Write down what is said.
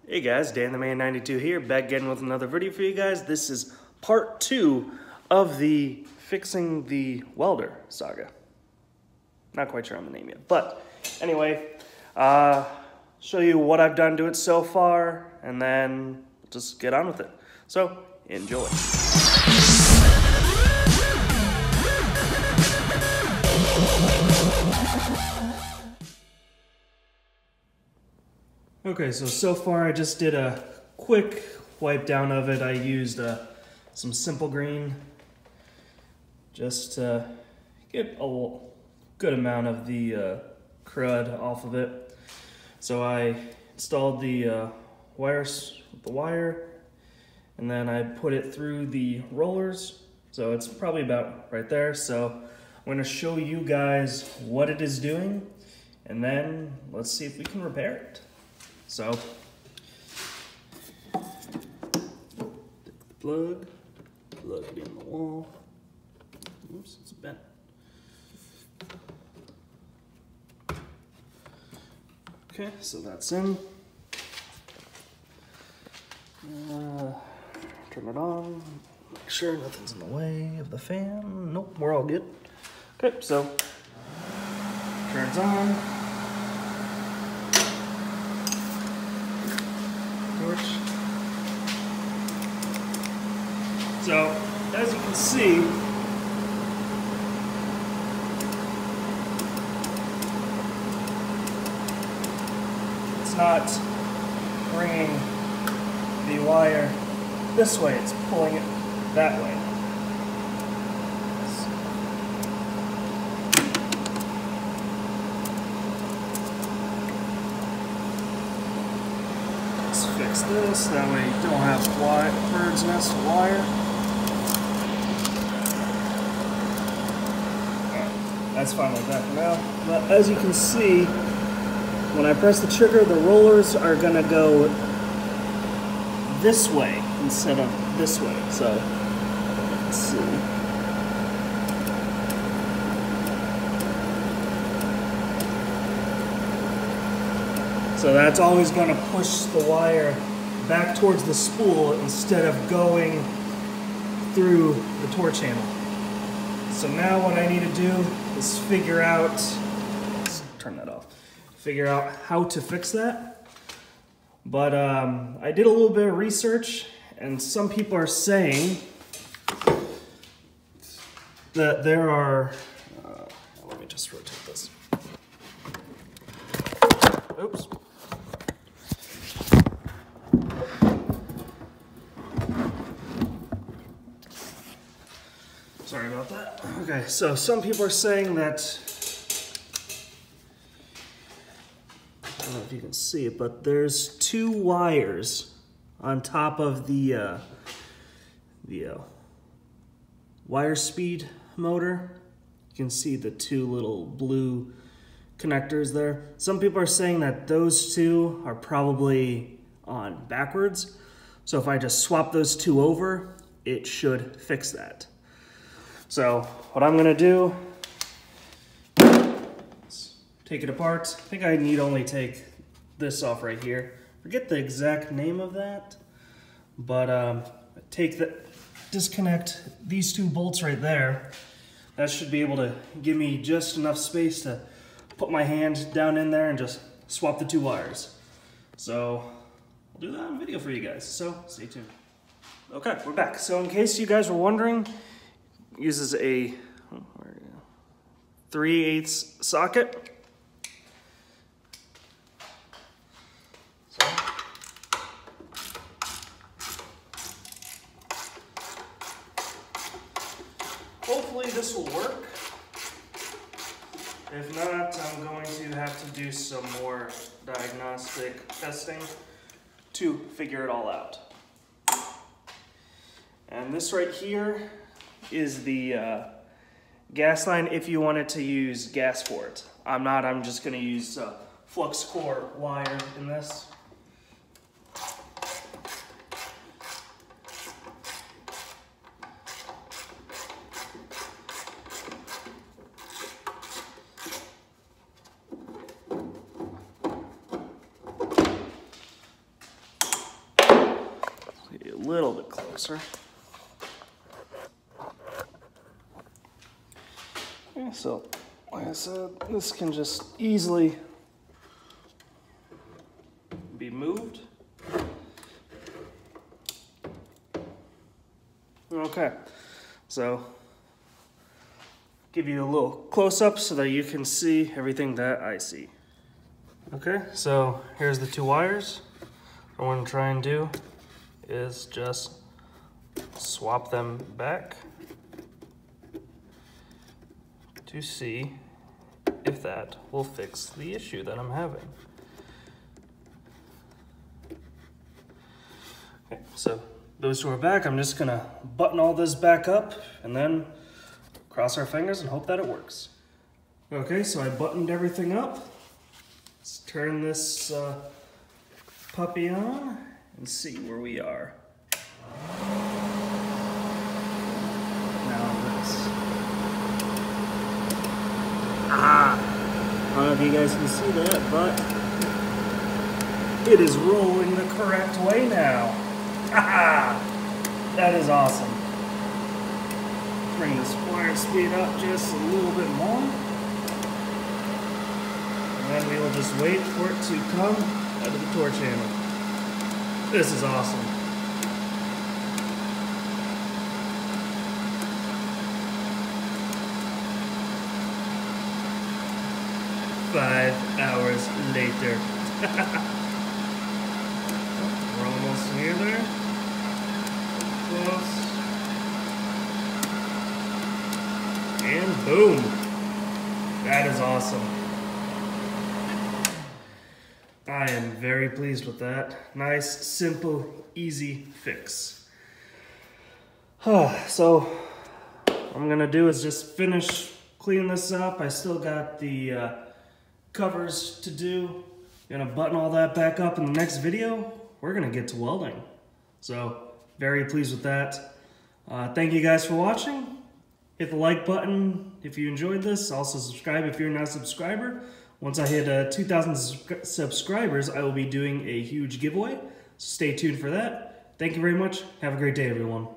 Hey guys, Dan the Man 92 here, back again with another video for you guys. This is part 2 of the Fixing the Welder saga. Not quite sure on the name yet, but anyway, show you what I've done to it so far, and then just get on with it. So, enjoy. Okay, so far I just did a quick wipe down of it. I used some Simple Green just to get a good amount of the crud off of it. So I installed the wires with the wire, and then I put it through the rollers. So it's probably about right there. So I'm going to show you guys what it is doing, and then let's see if we can repair it. So, take the plug it in the wall. Oops, it's bent. Okay, so that's in. Turn it on. Make sure nothing's in the way of the fan. Nope, we're all good. Okay, so turns on. So, as you can see, it's not bringing the wire this way, it's pulling it that way. Let's fix this, that way you don't have bird's nest wire. That's fine like that for now. But as you can see, when I press the trigger, the rollers are gonna go this way instead of this way. So, let's see. So that's always gonna push the wire back towards the spool instead of going through the torch handle. So now what I need to do is figure out, let's turn that off, figure out how to fix that. But I did a little bit of research, and some people are saying that there are, let me just rotate this. Oops. Sorry about that. Okay, so some people are saying that, I don't know if you can see it, but there's two wires on top of the wire speed motor. You can see the two little blue connectors there. Some people are saying that those two are probably on backwards. So if I just swap those two over, it should fix that. So what I'm gonna do is take it apart. I think I need only take this off right here. Forget the exact name of that, but disconnect these two bolts right there. That should be able to give me just enough space to put my hand down in there and just swap the two wires. So I'll do that on video for you guys, so stay tuned. Okay, we're back. So in case you guys were wondering, uses a 3/8 socket. So, hopefully this will work. If not, I'm going to have to do some more diagnostic testing to figure it all out. And this right here is the gas line if you wanted to use gas for it. I'm just gonna use flux core wire in this. little bit closer. Okay, so like I said, this can just easily be moved. Okay, so give you a little close-up so that you can see everything that I see. Okay, so here's the two wires. What I'm going to try and do is just swap them back to see if that will fix the issue that I'm having. Okay, so those two are back. I'm just gonna button all this back up and then cross our fingers and hope that it works. Okay, so I buttoned everything up. Let's turn this puppy on and see where we are. Now this. I don't know if you guys can see that, but it is rolling the correct way now. That is awesome. Bring the wire speed up just a little bit more. And then we will just wait for it to come out of the tour channel. This is awesome. Five hours later. We're almost near there. Close. And boom. That is awesome. I am very pleased with that. Nice, simple, easy fix. So what I'm gonna do is just finish cleaning this up. I still got the covers to do. Gonna button all that back up in the next video. We're gonna get to welding. So very pleased with that. Thank you guys for watching. Hit the like button if you enjoyed this. Also subscribe if you're not a subscriber. Once I hit 2,000 subscribers, I will be doing a huge giveaway. So stay tuned for that. Thank you very much. Have a great day, everyone.